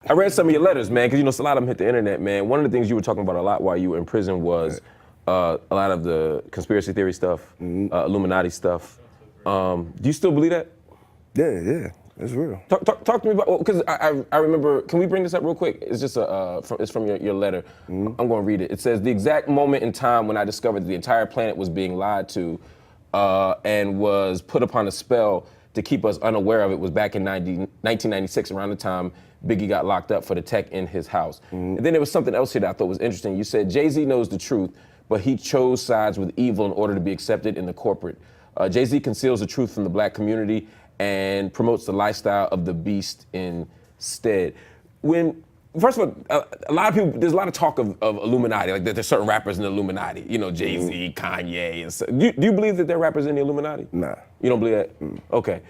I read some of your letters, man, because you know a lot of them hit the internet, man. One of the things you were talking about a lot while you were in prison was a lot of the conspiracy theory stuff, Illuminati stuff. Do you still believe that? Yeah, it's real. Talk to me about, because I remember, can we bring this up real quick? It's just it's from your letter. I'm going to read it. It says, the exact moment in time when I discovered that the entire planet was being lied to and was put upon a spell to keep us unaware of it was back in 1996, around the time Biggie got locked up for the tech in his house. And then there was something else here that I thought was interesting. You said, Jay-Z knows the truth, but he chose sides with evil in order to be accepted in the corporate. Jay-Z conceals the truth from the black community and promotes the lifestyle of the beast instead. First of all, a lot of people, there's a lot of talk of Illuminati, like that there's certain rappers in the Illuminati, you know, Jay-Z, Kanye, and so. Do you believe that they're rappers in the Illuminati? Nah. You don't believe that? Okay.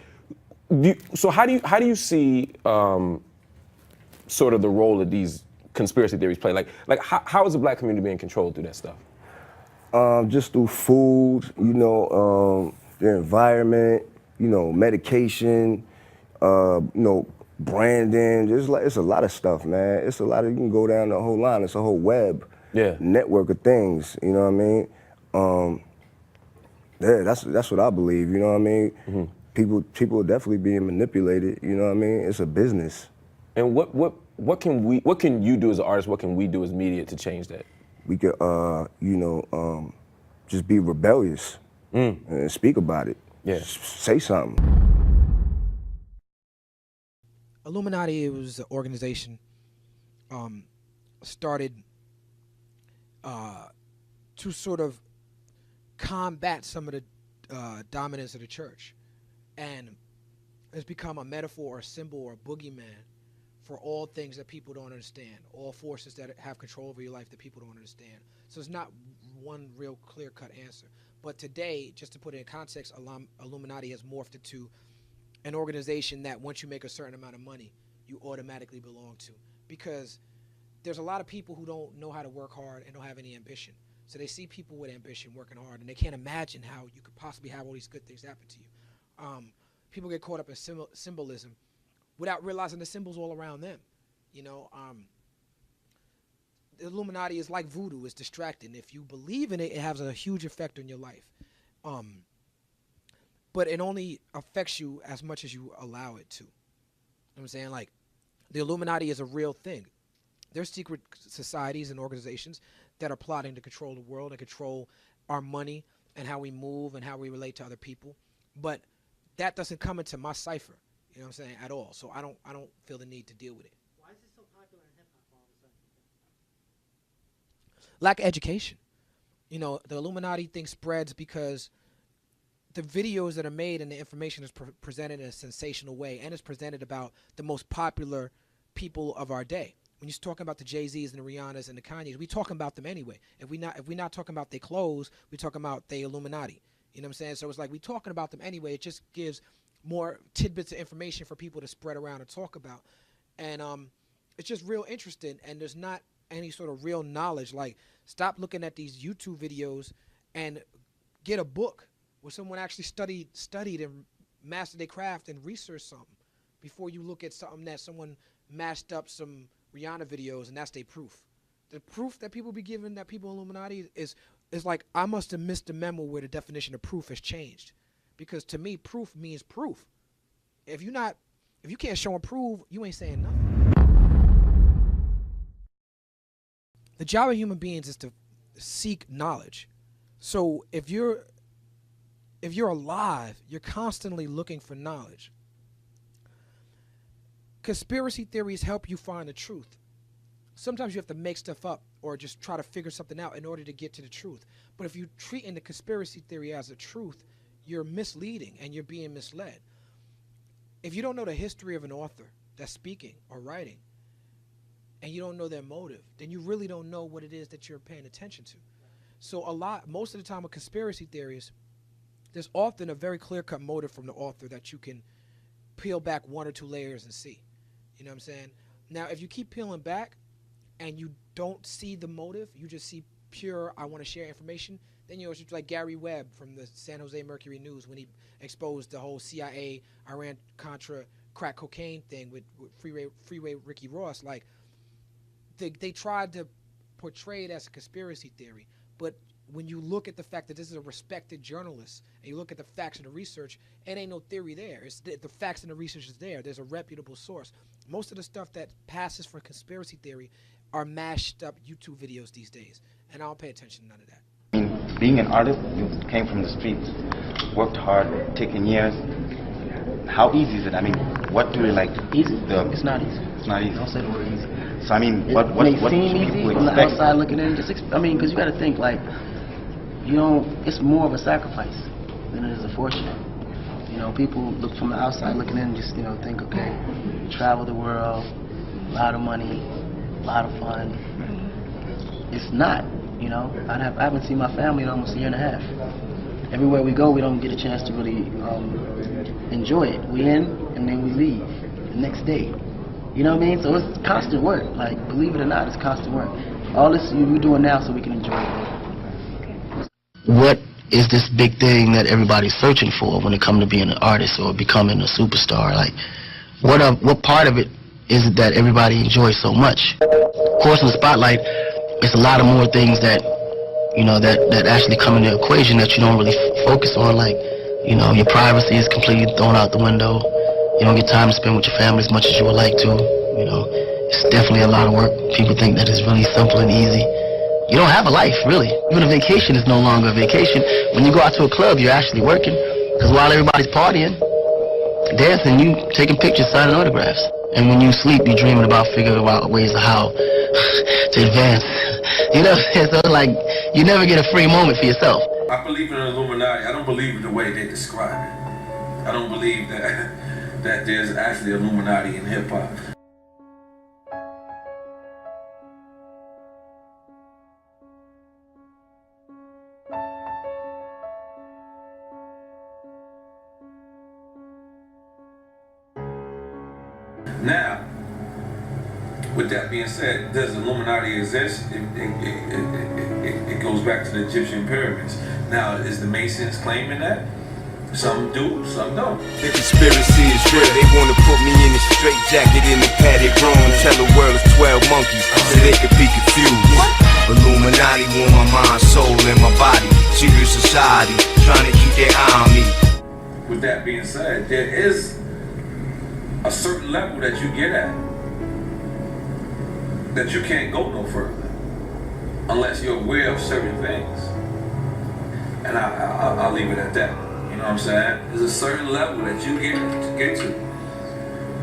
So how do you see sort of the role of these conspiracy theories play? Like how is the black community being controlled through that stuff? Just through food, you know, the environment, you know, medication, you know, branding. It's a lot of stuff, man. It's a lot of, you can go down the whole line. It's a whole web network of things. You know what I mean? Yeah, that's what I believe. You know what I mean? People are definitely being manipulated. You know what I mean? It's a business. And what can you do as an artist? What can we do as media to change that? We could, you know, just be rebellious and speak about it. Yeah. Say something. Illuminati was an organization started to sort of combat some of the dominance of the church, and it's become a metaphor or a symbol or a boogeyman for all things that people don't understand, all forces that have control over your life that people don't understand. So it's not one real clear-cut answer. But today, just to put it in context, Illuminati has morphed into an organization that once you make a certain amount of money, you automatically belong to. Because there's a lot of people who don't know how to work hard and don't have any ambition. So they see people with ambition working hard, and they can't imagine how you could possibly have all these good things happen to you. People get caught up in symbolism without realizing the symbols all around them. You know, the Illuminati is like voodoo. It's distracting. If you believe in it, it has a huge effect on your life. But it only affects you as much as you allow it to. You know what I'm saying? Like, the Illuminati is a real thing. There's secret societies and organizations that are plotting to control the world and control our money and how we move and how we relate to other people. But that doesn't come into my cipher, you know what I'm saying, at all. So I don't feel the need to deal with it. Why is it so popular in hip hop all of a sudden? Lack of education. You know, the Illuminati thing spreads because the videos that are made and the information is presented in a sensational way, and it's presented about the most popular people of our day. When you're talking about the Jay-Z's and the Rihanna's and the Kanye's, we talking about them anyway. If we're not talking about their clothes, we're talking about the Illuminati. You know what I'm saying? So it's like we talking about them anyway. It just gives more tidbits of information for people to spread around and talk about. And it's just real interesting, and there's not any sort of real knowledge. Like, stop looking at these YouTube videos and get a book where someone actually studied and mastered their craft and researched something before you look at something that someone mashed up some Rihanna videos and that's their proof. The proof that people be giving, that people Illuminati, is like, I must have missed the memo where the definition of proof has changed. Because to me, proof means proof. If you can't show and prove, you ain't saying nothing. The job of human beings is to seek knowledge. So if you're alive, you're constantly looking for knowledge. Conspiracy theories help you find the truth. Sometimes you have to make stuff up or just try to figure something out in order to get to the truth. But if you're treating the conspiracy theory as a truth, you're misleading and you're being misled. If you don't know the history of an author that's speaking or writing, and you don't know their motive, then you really don't know what it is that you're paying attention to. So most of the time with conspiracy theories, there's often a very clear-cut motive from the author that you can peel back one or two layers and see. You know what I'm saying? Now, if you keep peeling back and you don't see the motive, you just see pure, I want to share information, then it's just like Gary Webb from the San Jose Mercury News when he exposed the whole CIA, Iran-Contra crack cocaine thing with Freeway Ricky Ross. Like they tried to portray it as a conspiracy theory, but when you look at the fact that this is a respected journalist and you look at the facts and the research, it ain't no theory there. It's the facts and the research is there. There's a reputable source. Most of the stuff that passes for conspiracy theory are mashed up YouTube videos these days, and I don't pay attention to none of that. I mean, being an artist, you came from the streets, worked hard, taken years. How easy is it? I mean, what do you like? Easy? It's not easy. It's not easy. Don't say the word easy. So I mean, what may should seem easy people from the expect? outside looking in. I mean, because you got to think like, you know, it's more of a sacrifice than it is a fortune. You know, people look from the outside looking in, just think, okay, travel the world, a lot of money, a lot of fun. It's not. You know, I haven't seen my family in almost a year and a half. Everywhere we go, we don't get a chance to really enjoy it. We in and then we leave the next day. You know what I mean? So it's constant work. Like, believe it or not, it's constant work. All this we're doing now so we can enjoy it. What is this big thing that everybody's searching for when it comes to being an artist or becoming a superstar? Like, what part of it is it that everybody enjoys so much? Of course, in the spotlight, it's a lot of more things that, that actually come into the equation that you don't really focus on. Like, your privacy is completely thrown out the window. You don't get time to spend with your family as much as you would like to. It's definitely a lot of work. People think that it's really simple and easy. You don't have a life, really. Even a vacation is no longer a vacation. When you go out to a club, you're actually working. Because while everybody's partying, dancing, you taking pictures, signing autographs. And when you sleep, you're dreaming about figuring out ways of how to advance. So like, you never get a free moment for yourself. I believe in the Illuminati. I don't believe in the way they describe it. I don't believe that there's actually Illuminati in hip-hop. Now, with that being said, does Illuminati exist? It goes back to the Egyptian pyramids. Now, is the Masons claiming that? Some do, some don't. The conspiracy is real. They want to put me in a straight jacket in a padded room and tell the world it's 12 monkeys so they can be confused. Illuminati want my mind, soul, and my body. Secret society trying to keep their eye on me. With that being said, there is a certain level that you get at that you can't go no further unless you're aware of certain things. And I'll leave it at that. You know what I'm saying? There's a certain level that you get to,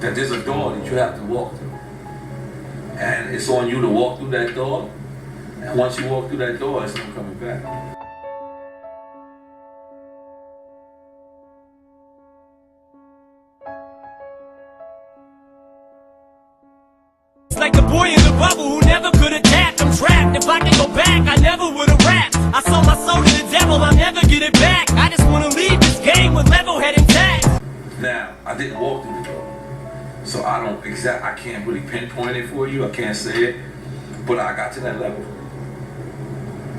that there's a door that you have to walk through. And it's on you to walk through that door. And once you walk through that door, there's no coming back. It's like the boy in the bubble who never could adapt. I'm trapped. If I could go back, I never would have rapped. I sold my soul to the devil, I'll never get it back. I just want to leave this game with level head intact. Now, I didn't walk through the door, so I can't really pinpoint it for you. I can't say it, but I got to that level.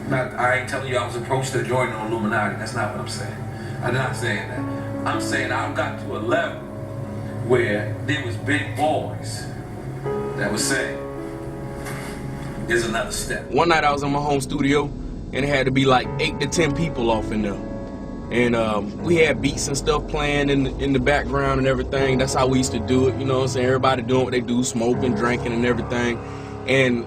Now, I ain't telling you I was approached to join the Illuminati. That's not what I'm saying. I'm not saying that. I'm saying I got to a level where there was big boys that was saying, there's another step. One night I was in my home studio, and it had to be like 8 to 10 people off in there. And we had beats and stuff playing in the background and everything. That's how we used to do it, you know what I'm saying? Everybody doing what they do, smoking, drinking, and everything. And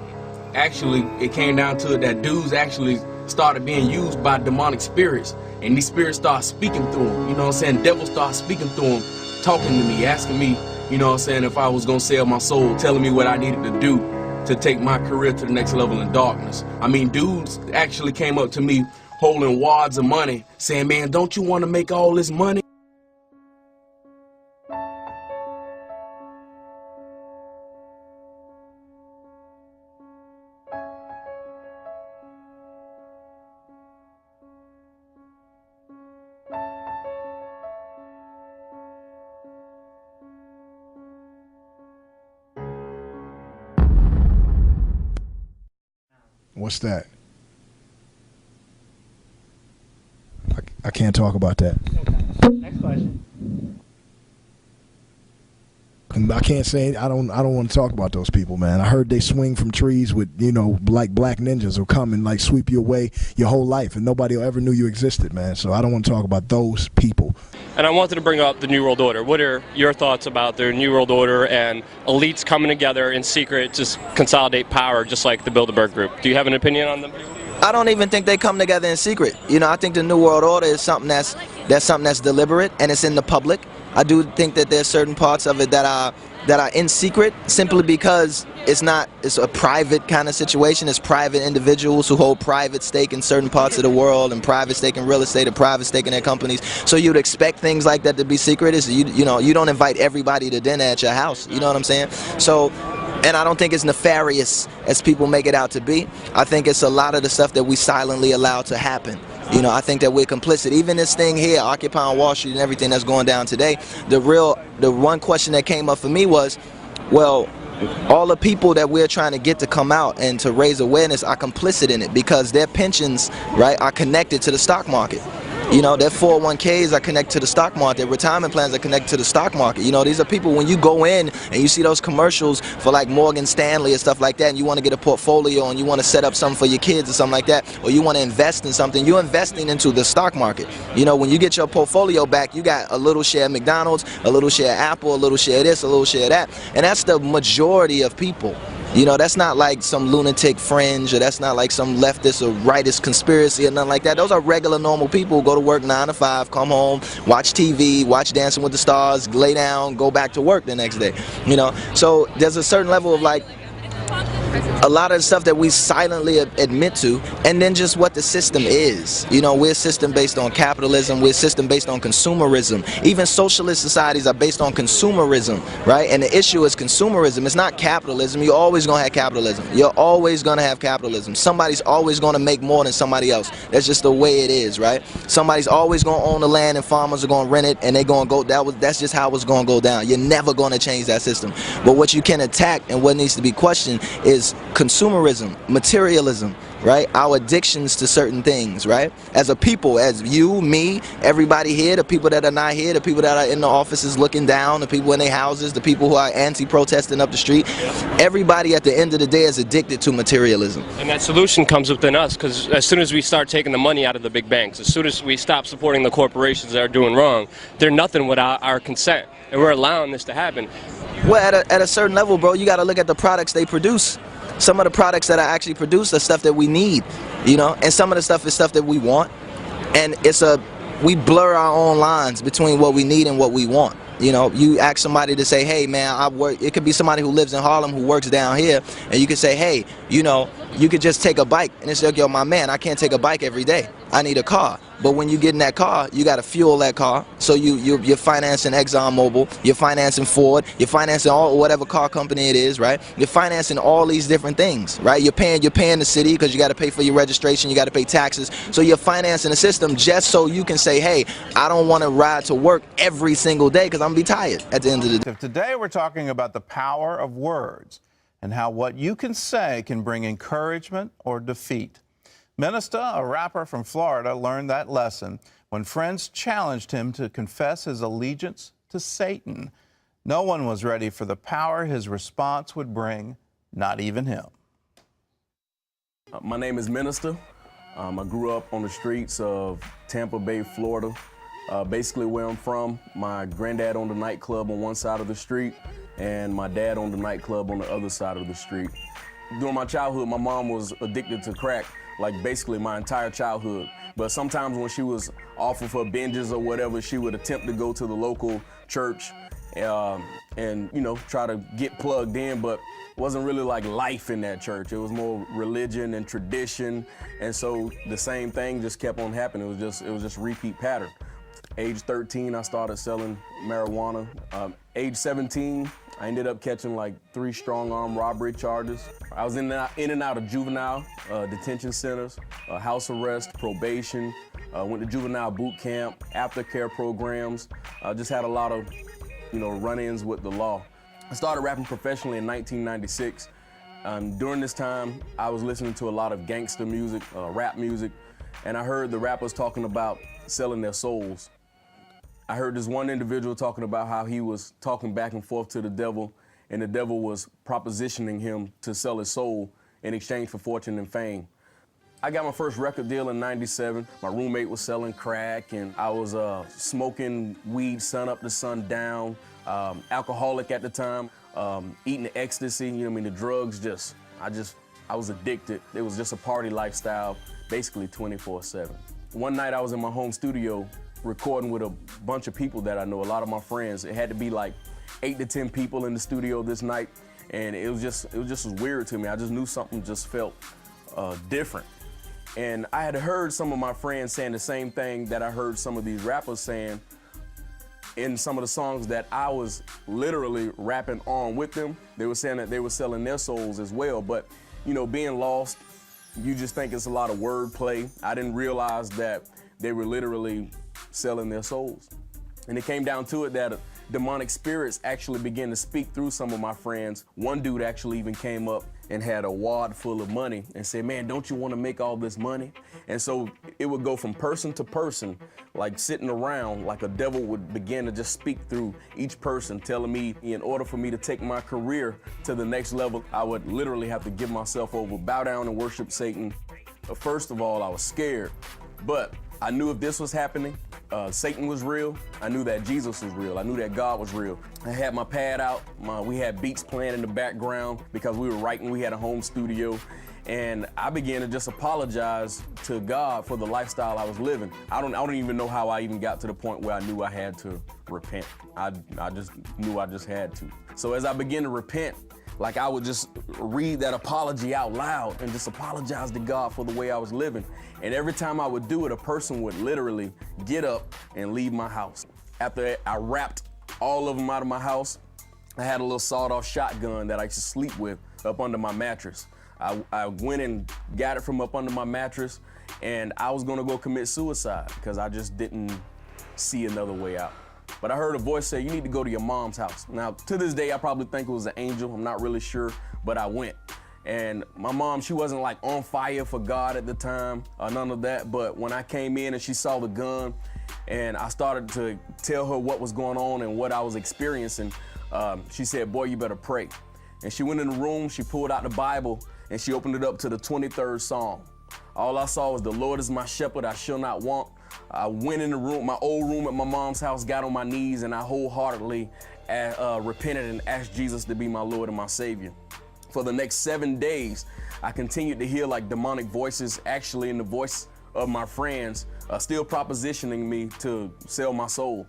actually, it came down to it that dudes actually started being used by demonic spirits. And these spirits started speaking through them, you know what I'm saying? Devils started speaking through them, talking to me, asking me, you know what I'm saying, if I was gonna sell my soul, telling me what I needed to do to take my career to the next level in darkness. I mean, dudes actually came up to me holding wads of money, saying, man, don't you want to make all this money? What's that? I can't talk about that. Okay. Next question. I can't say I don't want to talk about those people, man. I heard they swing from trees with, you know, like black ninjas will come and like sweep you away your whole life, and nobody ever knew you existed, man. So I don't want to talk about those people. And I wanted to bring up the New World Order. What are your thoughts about the New World Order and elites coming together in secret to consolidate power, just like the Bilderberg Group? Do you have an opinion on them? I don't even think they come together in secret. You know, I think the New World Order is something that's deliberate, and it's in the public. I do think that there's certain parts of it that are in secret, simply because it's a private kind of situation. It's private individuals who hold private stake in certain parts of the world, and private stake in real estate, or private stake in their companies. So you'd expect things like that to be secret. You know, you don't invite everybody to dinner at your house. You know what I'm saying? So. And I don't think it's nefarious as people make it out to be. I think it's a lot of the stuff that we silently allow to happen. You know, I think that we're complicit. Even this thing here, occupying Wall Street and everything that's going down today, the one question that came up for me was, well, all the people that we're trying to get to come out and to raise awareness are complicit in it, because their pensions, right, are connected to the stock market. You know, their 401ks are connected to the stock market. Their retirement plans are connected to the stock market. You know, these are people, when you go in and you see those commercials for like Morgan Stanley and stuff like that, and you want to get a portfolio and you want to set up something for your kids or something like that, or you want to invest in something, you're investing into the stock market. You know, when you get your portfolio back, you got a little share of McDonald's, a little share of Apple, a little share of this, a little share of that. And that's the majority of people. You know, that's not like some lunatic fringe, or that's not like some leftist or rightist conspiracy or nothing like that. Those are regular, normal people who go to work 9 to 5, come home, watch TV, watch Dancing with the Stars, lay down, go back to work the next day. You know, so there's a certain level of like a lot of the stuff that we silently admit to, and then just what the system is. You know, we're a system based on capitalism, we're a system based on consumerism. Even socialist societies are based on consumerism, right? And the issue is consumerism. It's not capitalism. You're always going to have capitalism. You're always going to have capitalism. Somebody's always going to make more than somebody else. That's just the way it is, right? Somebody's always going to own the land, and farmers are going to rent it, and they're going to go, that's just how it's going to go down. You're never going to change that system. But what you can attack and what needs to be questioned is consumerism, materialism, right? Our addictions to certain things, right? As a people, as you, me, everybody here, the people that are not here, the people that are in the offices looking down, the people in their houses, the people who are anti-protesting up the street, everybody at the end of the day is addicted to materialism. And that solution comes within us, because as soon as we start taking the money out of the big banks, as soon as we stop supporting the corporations that are doing wrong, they're nothing without our consent, and we're allowing this to happen. Well, at a certain level, bro, you got to look at the products they produce. Some of the products that are actually produced are stuff that we need, you know, and some of the stuff is stuff that we want. And we blur our own lines between what we need and what we want. You know, you ask somebody to say, hey, man, it could be somebody who lives in Harlem who works down here, and you could say, hey, you know, you could just take a bike. And it's like, yo, my man, I can't take a bike every day. I need a car. But when you get in that car, you got to fuel that car. So you're financing ExxonMobil, you're financing Ford, you're financing whatever car company it is, right? You're financing all these different things, right? You're paying the city because you got to pay for your registration, you got to pay taxes. So you're financing the system just so you can say, hey, I don't want to ride to work every single day because I'm going to be tired at the end of the day. Today we're talking about the power of words and how what you can say can bring encouragement or defeat. Minister, a rapper from Florida, learned that lesson when friends challenged him to confess his allegiance to Satan. No one was ready for the power his response would bring, not even him. My name is Minister. I grew up on the streets of Tampa Bay, Florida. Basically where I'm from, my granddad owned a nightclub on one side of the street, and my dad owned a nightclub on the other side of the street. During my childhood, my mom was addicted to crack, like basically my entire childhood. But sometimes when she was off of her binges or whatever, she would attempt to go to the local church and you know, try to get plugged in, but it wasn't really like life in that church. It was more religion and tradition, and so the same thing just kept on happening. It was just repeat pattern. Age 13, I started selling marijuana. Age 17, I ended up catching like 3 strong-arm robbery charges. I was in and out of juvenile detention centers, house arrest, probation, went to juvenile boot camp, aftercare programs. Just had a lot of, you know, run-ins with the law. I started rapping professionally in 1996. During this time, I was listening to a lot of gangster music, rap music, and I heard the rappers talking about selling their souls. I heard this one individual talking about how he was talking back and forth to the devil, and the devil was propositioning him to sell his soul in exchange for fortune and fame. I got my first record deal in '97. My roommate was selling crack, and I was smoking weed sun up to sundown, alcoholic at the time, eating ecstasy, you know what I mean, the drugs, I was addicted. It was just a party lifestyle, basically 24/7. One night I was in my home studio recording with a bunch of people that I know, a lot of my friends. It had to be like 8 to 10 people in the studio this night, and it was just weird to me. I just knew something just felt different. And I had heard some of my friends saying the same thing that I heard some of these rappers saying in some of the songs that I was literally rapping on with them. They were saying that they were selling their souls as well, but you know, being lost, you just think it's a lot of wordplay. I didn't realize that they were literally selling their souls. And it came down to it that demonic spirits actually began to speak through some of my friends. One dude actually even came up and had a wad full of money and said, man, don't you want to make all this money? And so it would go from person to person, like sitting around, like a devil would begin to just speak through each person, telling me in order for me to take my career to the next level, I would literally have to give myself over, bow down and worship Satan. First of all, I was scared, but I knew if this was happening, Satan was real. I knew that Jesus was real. I knew that God was real. I had my pad out. We had beats playing in the background because we were writing. We had a home studio. And I began to just apologize to God for the lifestyle I was living. I don't even know how I even got to the point where I knew I had to repent. I just knew I just had to. So as I began to repent, like I would just read that apology out loud and just apologize to God for the way I was living. And every time I would do it, a person would literally get up and leave my house. After I wrapped all of them out of my house, I had a little sawed-off shotgun that I used to sleep with up under my mattress. I went and got it from up under my mattress, and I was gonna go commit suicide because I just didn't see another way out. But I heard a voice say, you need to go to your mom's house. Now, to this day, I probably think it was an angel. I'm not really sure, but I went. And my mom, she wasn't like on fire for God at the time, none of that. But when I came in and she saw the gun and I started to tell her what was going on and what I was experiencing, she said, boy, you better pray. And she went in the room, she pulled out the Bible, and she opened it up to the 23rd Psalm. All I saw was, the Lord is my shepherd, I shall not want. I went in the room, my old room at my mom's house, got on my knees, and I wholeheartedly repented and asked Jesus to be my Lord and my Savior. For the next 7 days, I continued to hear like demonic voices, actually in the voice of my friends, still propositioning me to sell my soul.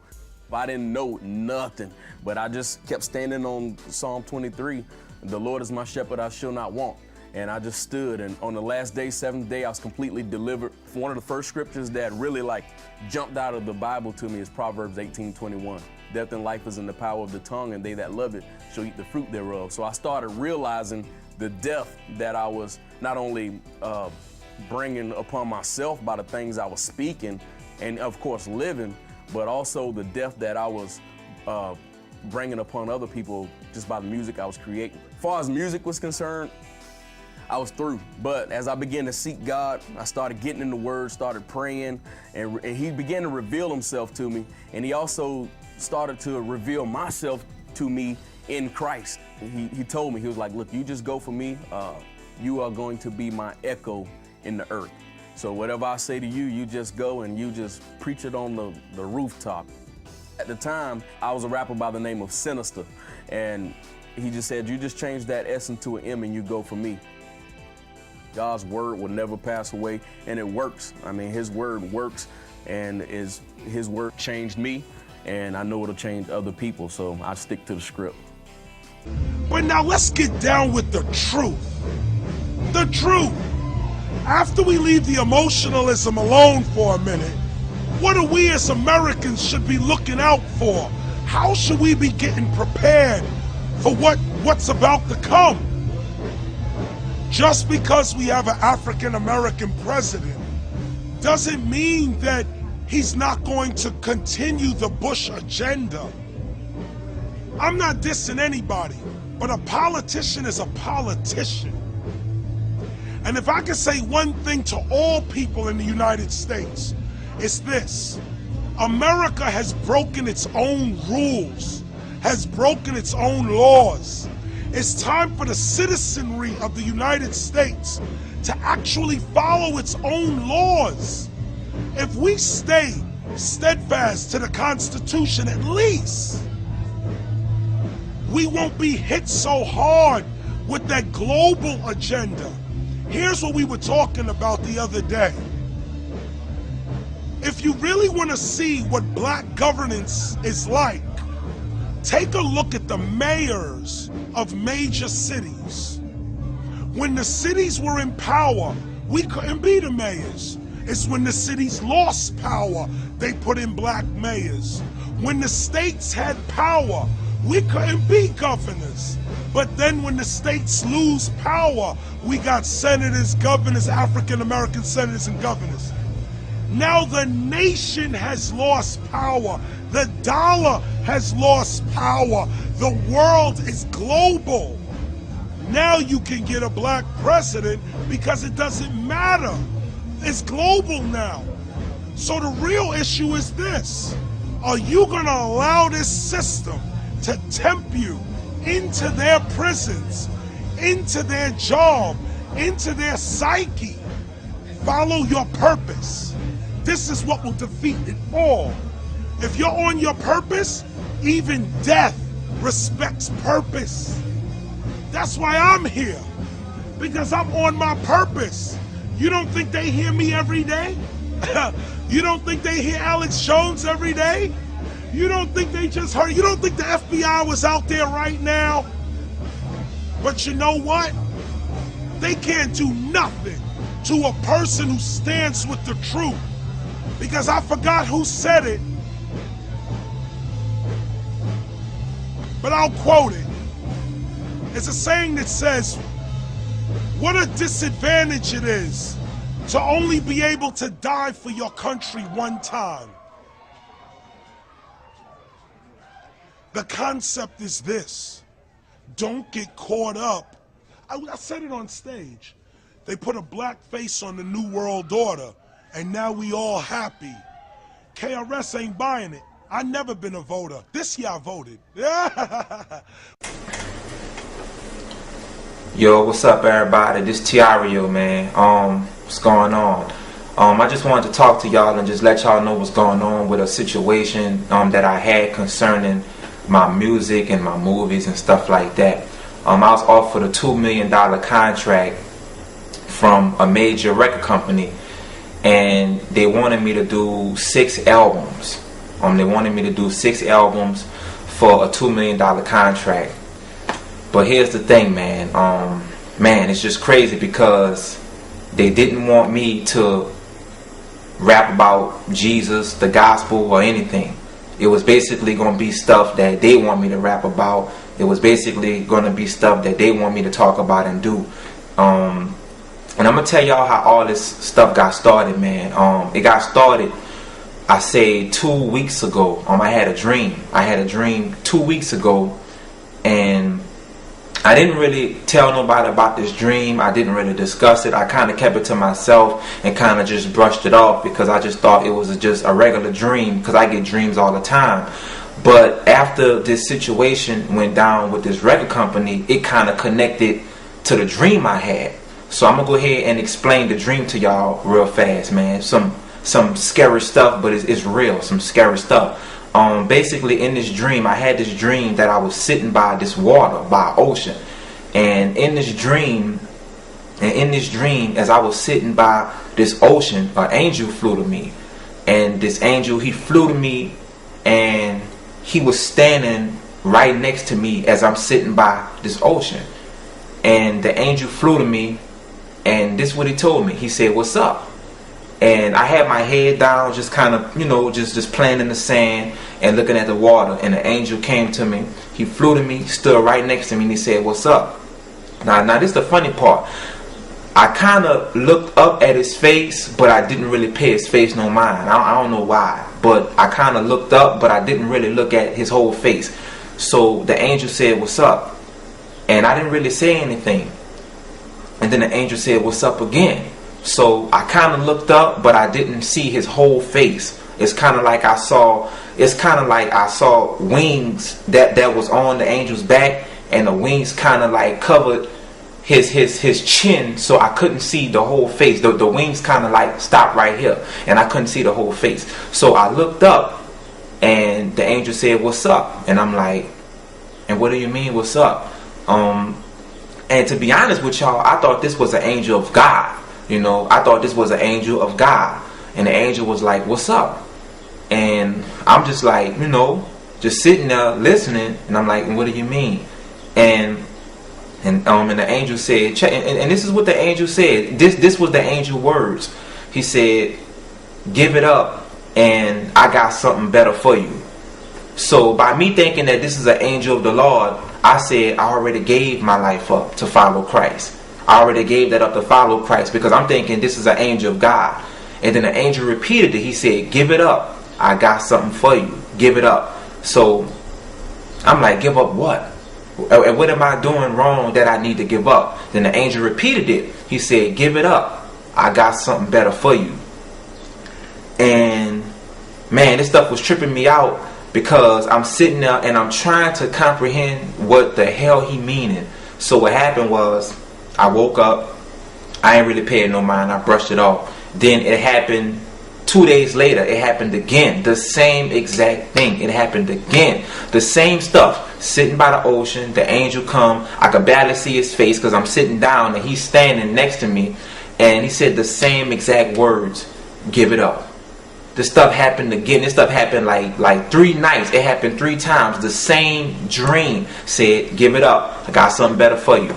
I didn't know nothing, but I just kept standing on Psalm 23, the Lord is my shepherd, I shall not want. And I just stood, and on the last day, 7th day, I was completely delivered. One of the first scriptures that really like jumped out of the Bible to me is Proverbs 18:21. Death and life is in the power of the tongue, and they that love it shall eat the fruit thereof. So I started realizing the death that I was not only bringing upon myself by the things I was speaking and of course living, but also the death that I was bringing upon other people just by the music I was creating. As far as music was concerned, I was through. But as I began to seek God, I started getting in the Word, started praying, and He began to reveal Himself to me. And He also started to reveal myself to me in Christ. He told me, He was like, look, you just go for me. You are going to be my echo in the earth. So whatever I say to you, you just go and you just preach it on the rooftop. At the time, I was a rapper by the name of Sinister. And he just said, you just change that S into an M and you go for me. God's word will never pass away, and it works. I mean, His word works, and His word changed me, and I know it'll change other people, so I stick to the script. But now let's get down with the truth. The truth. After we leave the emotionalism alone for a minute, what do we as Americans should be looking out for? How should we be getting prepared for what's about to come? Just because we have an African-American president doesn't mean that he's not going to continue the Bush agenda. I'm not dissing anybody, but a politician is a politician. And if I could say one thing to all people in the United States, it's this: America has broken its own rules, has broken its own laws. It's time for the citizenry of the United States to actually follow its own laws. If we stay steadfast to the Constitution at least, we won't be hit so hard with that global agenda. Here's what we were talking about the other day. If you really want to see what black governance is like, take a look at the mayors of major cities. When the cities were in power, we couldn't be the mayors. It's when the cities lost power, they put in black mayors. When the states had power, we couldn't be governors. But then when the states lose power, we got senators, governors, African-American senators and governors. Now the nation has lost power. The dollar has lost power. The world is global. Now you can get a black president because it doesn't matter. It's global now. So the real issue is this. Are you gonna allow this system to tempt you into their prisons, into their job, into their psyche? Follow your purpose. This is what will defeat it all. If you're on your purpose, even death respects purpose. That's why I'm here, because I'm on my purpose. You don't think they hear me every day? You don't think they hear Alex Jones every day? You don't think they just heard, you don't think the FBI was out there right now? But you know what? They can't do nothing to a person who stands with the truth. Because I forgot who said it, but I'll quote it. It's a saying that says, what a disadvantage it is to only be able to die for your country one time. The concept is this: don't get caught up. I said it on stage. They put a black face on the New World Order, and now we all happy. KRS ain't buying it. I never been a voter. This year I voted. Yo, what's up, everybody? This Tiario, man. What's going on? I just wanted to talk to y'all and just let y'all know what's going on with a situation that I had concerning my music and my movies and stuff like that. I was offered a $2 million contract from a major record company, and they wanted me to do 6 albums. They wanted me to do 6 albums for a $2 million contract. But here's the thing, man. Man, it's just crazy because they didn't want me to rap about Jesus, the gospel, or anything. It was basically going to be stuff that they want me to rap about. It was basically going to be stuff that they want me to talk about and do. And I'm going to tell y'all how all this stuff got started, man. It got started, I say, 2 weeks ago. I had a dream. I had a dream 2 weeks ago, and I didn't really tell nobody about this dream. I didn't really discuss it. I kind of kept it to myself and kind of just brushed it off because I just thought it was just a regular dream, because I get dreams all the time. But after this situation went down with this record company, it kind of connected to the dream I had. So I'm going to go ahead and explain the dream to y'all real fast, man. Some scary stuff, but it's real, some scary stuff. Basically in this dream, I had this dream that I was sitting by this water, by ocean. And in this dream, as I was sitting by this ocean, an angel flew to me. And this angel, he flew to me, and he was standing right next to me as I'm sitting by this ocean. And the angel flew to me, and this is what he told me. He said, "What's up?" And I had my head down, just kind of, you know, just playing in the sand and looking at the water. And the angel came to me. He flew to me, stood right next to me, and he said, "What's up?" Now this is the funny part. I kind of looked up at his face, but I didn't really pay his face no mind. I don't know why. But I kind of looked up, but I didn't really look at his whole face. So the angel said, "What's up?" And I didn't really say anything. And then the angel said, "What's up?" again. So I kind of looked up, but I didn't see his whole face. it's kind of like I saw wings that was on the angel's back, and the wings kind of like covered his chin, so I couldn't see the whole face. The wings kind of like stopped right here, and I couldn't see the whole face. So I looked up, and the angel said, "What's up?" And I'm like, "And what do you mean, what's up?" And to be honest with y'all, I thought this was an angel of God. You know, I thought this was an angel of God. And the angel was like, "What's up?" And I'm just like, you know, just sitting there listening. And I'm like, "And what do you mean?" And the angel said, and this is what the angel said. This was the angel words. He said, "Give it up, and I got something better for you." So by me thinking that this is an angel of the Lord, I said, I already gave my life up to follow Christ. I already gave that up to follow Christ, because I'm thinking this is an angel of God. And then the angel repeated it. He said, "Give it up. I got something for you. Give it up." So I'm like, give up what? And what am I doing wrong that I need to give up? Then the angel repeated it. He said, "Give it up. I got something better for you." And man, this stuff was tripping me out, because I'm sitting there and I'm trying to comprehend what the hell he meaning. So what happened was, I woke up, I ain't really paying no mind, I brushed it off. Then it happened 2 days later, it happened again. The same exact thing, it happened again. The same stuff, sitting by the ocean, the angel come, I could barely see his face because I'm sitting down and he's standing next to me, and he said the same exact words, "Give it up." This stuff happened again. This stuff happened like 3 nights. It happened 3 times. The same dream said, "Give it up. I got something better for you."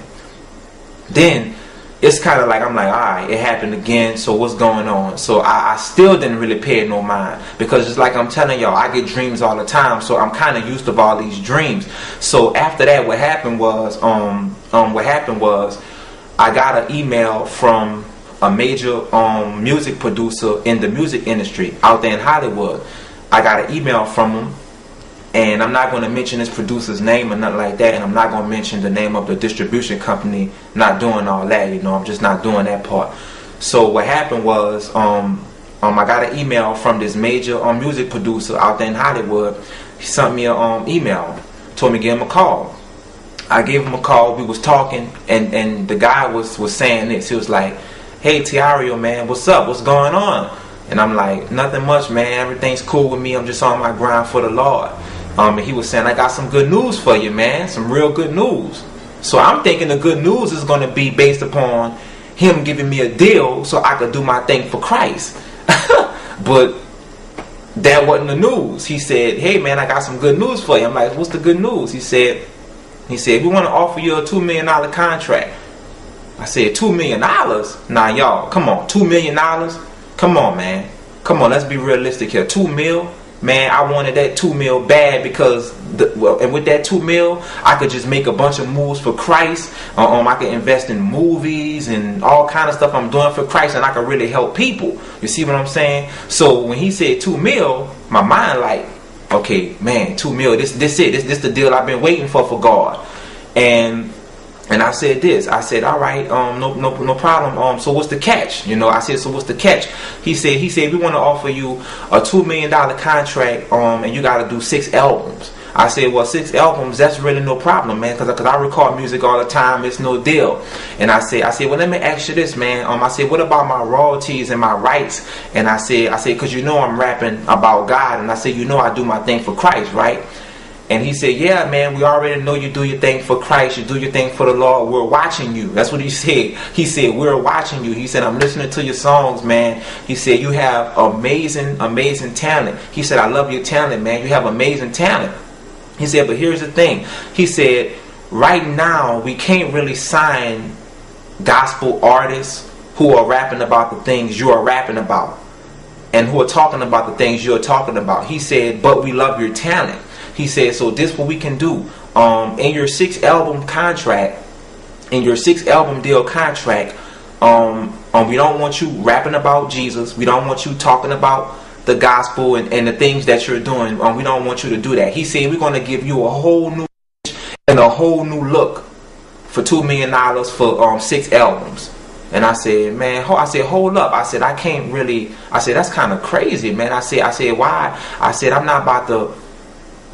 Then it's kind of like, I'm like, all right, it happened again. So what's going on? So I still didn't really pay no mind, because just like I'm telling y'all, I get dreams all the time. So I'm kind of used to all these dreams. So after that, what happened was I got an email from a major music producer in the music industry out there in Hollywood. I got an email from him, and I'm not going to mention this producer's name or nothing like that, and I'm not going to mention the name of the distribution company. Not doing all that, you know, I'm just not doing that part. So what happened was I got an email from this major music producer out there in Hollywood. He sent me an email, told me to give him a call. I gave him a call, we was talking, and the guy was saying this. He was like, "Hey Tiario, man, what's up? What's going on?" And I'm like, "Nothing much, man. Everything's cool with me. I'm just on my grind for the Lord." And he was saying, "I got some good news for you, man. Some real good news." So I'm thinking the good news is going to be based upon him giving me a deal so I could do my thing for Christ. But that wasn't the news. He said, "Hey, man, I got some good news for you." I'm like, "What's the good news?" He said, "We want to offer you a $2 million contract." I said, $2 million? Nah, y'all, come on, $2 million? Come on, man. Come on, let's be realistic here. 2 mil? Man, I wanted that 2 mil bad, because, and with that 2 mil, I could just make a bunch of moves for Christ. I could invest in movies and all kind of stuff I'm doing for Christ, and I could really help people. You see what I'm saying? So when he said 2 mil, my mind like, okay, man, 2 mil, this the deal I've been waiting for God. And I said this. I said, all right, no problem. So what's the catch? You know, I said, so what's the catch? He said, "We want to offer you a $2 million contract, and you got to do 6 albums." I said, "Well, 6 albums, that's really no problem, man, because I record music all the time. It's no deal." And I said, "Well, let me ask you this, man. I said, what about my royalties and my rights?" And I said, because you know I'm rapping about God, and I said, you know I do my thing for Christ, right? And he said, "Yeah, man, we already know you do your thing for Christ. You do your thing for the Lord. We're watching you." That's what he said. He said, "We're watching you." He said, "I'm listening to your songs, man." He said, "You have amazing, amazing talent." He said, "I love your talent, man. You have amazing talent." He said, "But here's the thing." He said, "Right now, we can't really sign gospel artists who are rapping about the things you are rapping about, and who are talking about the things you're talking about." He said, "But we love your talent." He said, "So this what we can do. In your 6 album contract, in your 6 album deal contract, we don't want you rapping about Jesus. We don't want you talking about the gospel and the things that you're doing. We don't want you to do that." He said, "We're going to give you a whole new and a whole new look for $2 million for 6 albums." And I said, man, I said, hold up. I said, I can't really, I said, that's kind of crazy, man. I said, why? I said, I'm not about to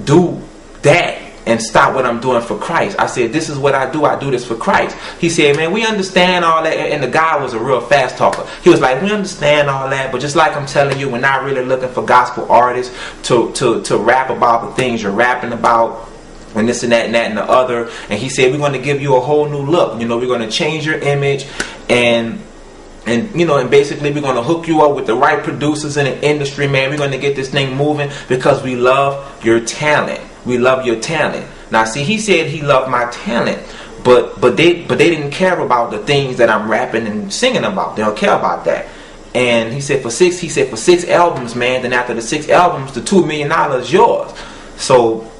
do that and stop what I'm doing for Christ. I said, this is what I do this for Christ. He said, man, we understand all that. And the guy was a real fast talker. He was like, we understand all that, but just like I'm telling you, we're not really looking for gospel artists to rap about the things you're rapping about, and this and that and that and the other. And he said, we're going to give you a whole new look. You know, we're going to change your image, and you know, and basically we're going to hook you up with the right producers in the industry, man. We're going to get this thing moving because we love your talent. We love your talent. Now, see, he said he loved my talent, but they didn't care about the things that I'm rapping and singing about. They don't care about that. And he said for six albums, man. Then after the 6 albums, the $2 million is yours. So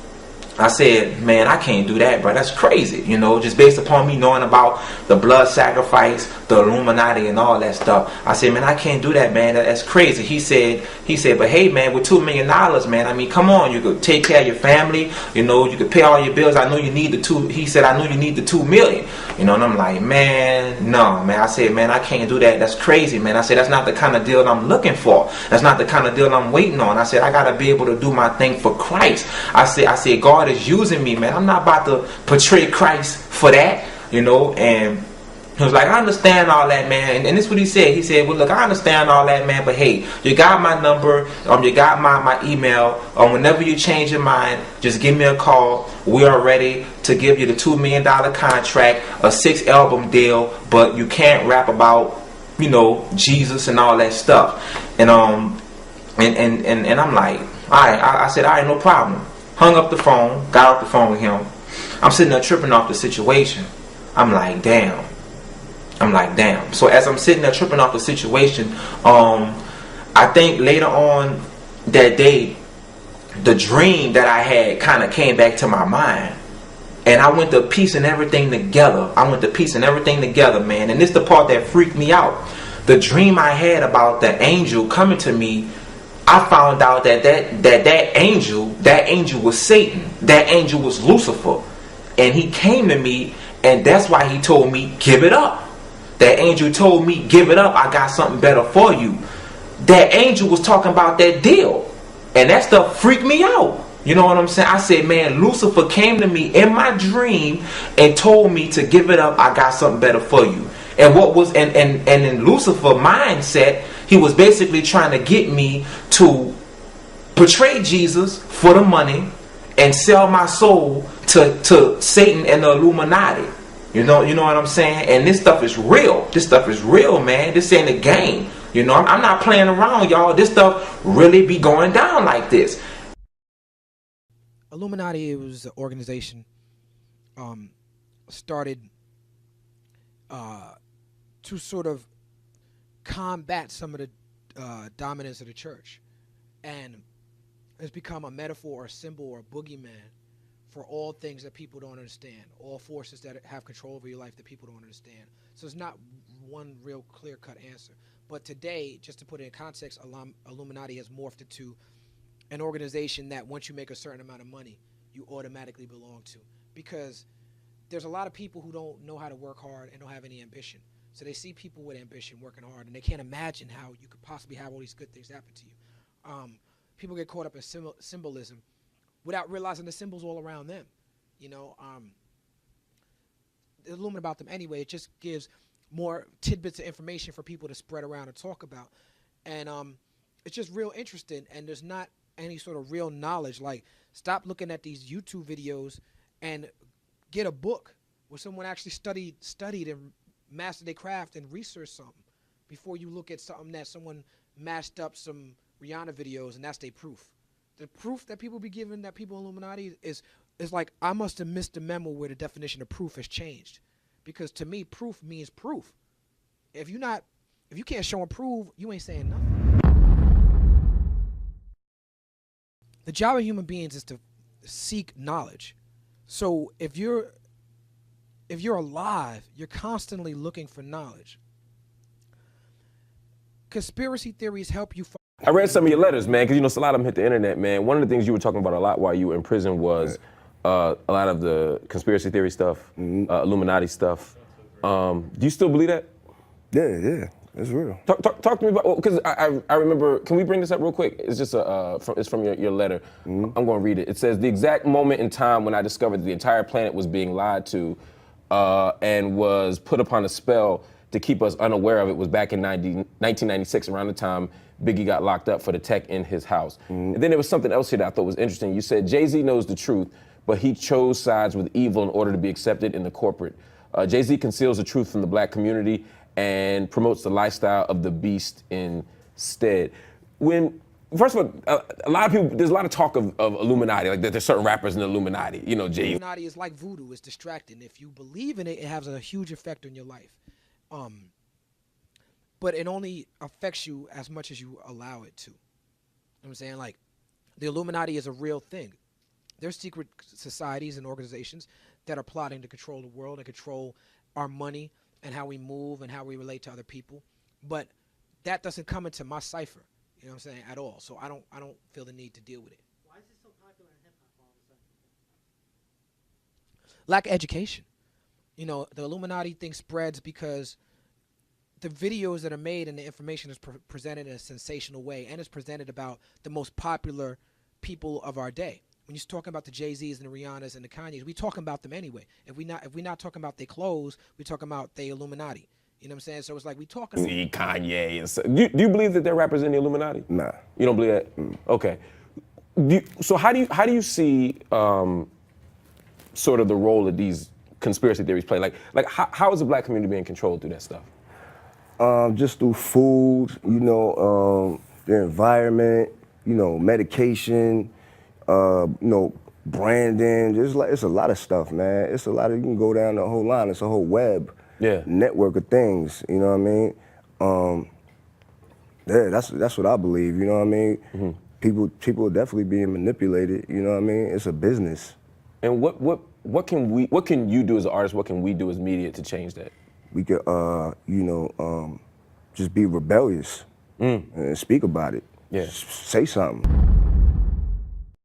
I said, man, I can't do that, bro. That's crazy, you know, just based upon me knowing about the blood sacrifice, the Illuminati, and all that stuff. I said, man, I can't do that, man. That's crazy. He said, but hey, man, with $2 million, man, I mean, come on, you could take care of your family, you know, you could pay all your bills. I know you need he said, I know you need the $2 million, you know, and I'm like, man, no, man. I said, man, I can't do that. That's crazy, man. I said, that's not the kind of deal I'm looking for. That's not the kind of deal I'm waiting on. I said, I got to be able to do my thing for Christ. I said, God is using me, man. I'm not about to portray Christ for that, you know. And he was like, I understand all that, man. And this is what he said. He said, well, look, I understand all that, man, but hey, you got my number, you got my email. Whenever you change your mind, just give me a call. We are ready to give you the $2 million contract, a 6 album deal, but you can't rap about, you know, Jesus and all that stuff. And I'm like, all right. I said, all right, no problem. Hung up the phone, got off the phone with him. I'm sitting there tripping off the situation. I'm like, damn. So as I'm sitting there tripping off the situation, I think later on that day, the dream that I had kind of came back to my mind. And I went to piecing everything together. Man. And this is the part that freaked me out. The dream I had about the angel coming to me, I found out that angel was Satan. That angel was Lucifer. And he came to me, and that's why he told me, give it up. That angel told me, give it up. I got something better for you. That angel was talking about that deal. And that stuff freaked me out. You know what I'm saying? I said, man, Lucifer came to me in my dream and told me to give it up. I got something better for you. And in Lucifer's mindset, he was basically trying to get me to portray Jesus for the money and sell my soul to Satan and the Illuminati. You know what I'm saying? And this stuff is real. This stuff is real, man. This ain't a game. You know, I'm not playing around, y'all. This stuff really be going down like this. Illuminati, it was an organization started to sort of combat some of the dominance of the church, and it's become a metaphor or a symbol or a boogeyman for all things that people don't understand, all forces that have control over your life that people don't understand. So it's not one real clear-cut answer. But today, just to put it in context, Illuminati has morphed into an organization that once you make a certain amount of money, you automatically belong to. Because there's a lot of people who don't know how to work hard and don't have any ambition. So they see people with ambition working hard, and they can't imagine how you could possibly have all these good things happen to you. People get caught up in symbolism without realizing the symbols all around them. You know, the Illuminati about them anyway, it just gives more tidbits of information for people to spread around and talk about. And it's just real interesting, and there's not any sort of real knowledge. Like, stop looking at these YouTube videos and get a book where someone actually studied and mastered their craft and researched something before you look at something that someone mashed up some Rihanna videos and that's their proof. The proof that people be giving, that people in Illuminati, is like, I must have missed the memo where the definition of proof has changed. Because to me, proof means proof. If you can't show and prove, you ain't saying nothing. The job of human beings is to seek knowledge. So if you're alive, you're constantly looking for knowledge. Conspiracy theories help you. I read some of your letters, man, because, you know, a lot of them hit the internet, man. One of the things you were talking about a lot while you were in prison was a lot of the conspiracy theory stuff, Illuminati stuff. Do you still believe that? Yeah, it's real. Talk to me about, because I remember, can we bring this up real quick? It's just it's from your letter. I'm going to read it. It says, the exact moment in time when I discovered that the entire planet was being lied to and was put upon a spell to keep us unaware of it was back in 1996, around the time Biggie got locked up for the tech in his house. And then there was something else here that I thought was interesting. You said, Jay-Z knows the truth, but he chose sides with evil in order to be accepted in the corporate. Jay-Z conceals the truth from the black community and promotes the lifestyle of the beast instead. First of all, a lot of people, there's a lot of talk of Illuminati, like there's certain rappers in the Illuminati, you know, Jay. Illuminati is like voodoo, it's distracting. If you believe in it, it has a huge effect on your life. But it only affects you as much as you allow it to. You know what I'm saying? Like, the Illuminati is a real thing. There's secret societies and organizations that are plotting to control the world and control our money and how we move and how we relate to other people. But that doesn't come into my cipher, you know what I'm saying, at all. So I don't feel the need to deal with it. Why is it so popular in hip-hop all of a sudden? Lack of education. You know, the Illuminati thing spreads because the videos that are made and the information is presented in a sensational way, and it's presented about the most popular people of our day. When you're talking about the Jay-Z's and the Rihannas and the Kanyes, we talking about them anyway. If we're not talking about their clothes, we're talking about the Illuminati. You know what I'm saying? So it's like we talking. See Kanye and so, do you believe that they're rappers in the Illuminati? Nah. You don't believe that? Okay. So how do you see sort of the role of these conspiracy theories play? Like how is the black community being controlled through that stuff? Just through food, you know, the environment, you know, medication, you know, branding. It's a lot of stuff, man. It's a lot of, you can go down the whole line. It's a whole web network of things. You know what I mean? Yeah, that's what I believe. You know what I mean? People are definitely being manipulated. You know what I mean? It's a business. And what can you do as an artist? What can we do as media to change that? We could, you know, just be rebellious and speak about it. Yeah. Say something.